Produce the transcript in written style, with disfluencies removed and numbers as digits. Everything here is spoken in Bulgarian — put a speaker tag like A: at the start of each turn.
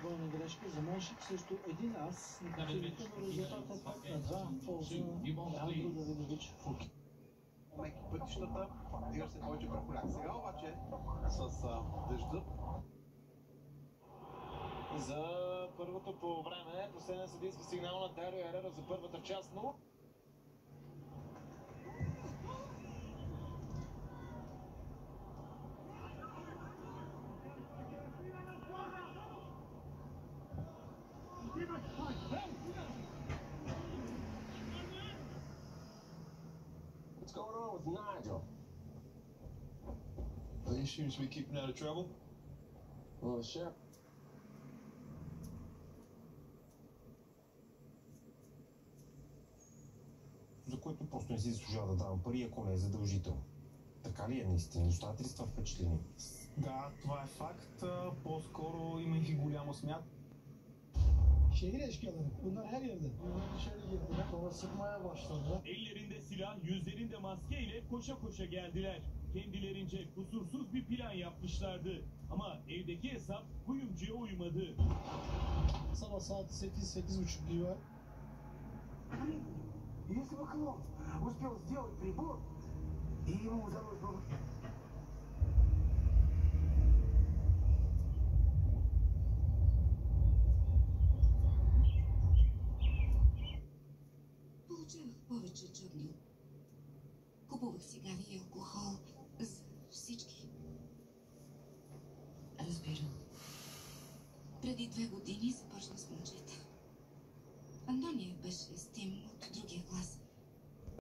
A: двойна грешка за Меншик срещу един ас на почивите, но резултатът е пак на 2 в полза на Ранко Давидович Фуки.
B: Меки пътищата, дигаш се повече прахоляк. Сега обаче с дъжда.
C: За първото по време, последен съдийски сигнал на Дарио Ерера за първата част, но...
D: What's going on with Nigel?
E: He seems to be keeping out of trouble.
D: Well, sure.
F: За който просто не си заслужава да давам пари, ако не е задължително. Така ли е наистина? Оставате ли с това впечатление?
G: Да, това е факт. По-скоро има и голямо смят.
A: Şehir eşkıyaları. Bunlar her yerde. Bunlar dışarı girdiler. Sonra sıkmaya başladılar.
H: Ellerinde silah, yüzlerinde maske ile koşa koşa geldiler. Kendilerince kusursuz bir plan yapmışlardı. Ama evdeki hesap kuyumcuya uymadı.
A: Sabah saat 8-8:30 gibi var.
I: Если бы клон успел сделать прибор, и ему удалось бы...
J: Получавах повече джобни. Купувах цигари и алкохол за всички. Разбирам. Преди 2 години започна с момчета. Антония беше с Тим от другия клас.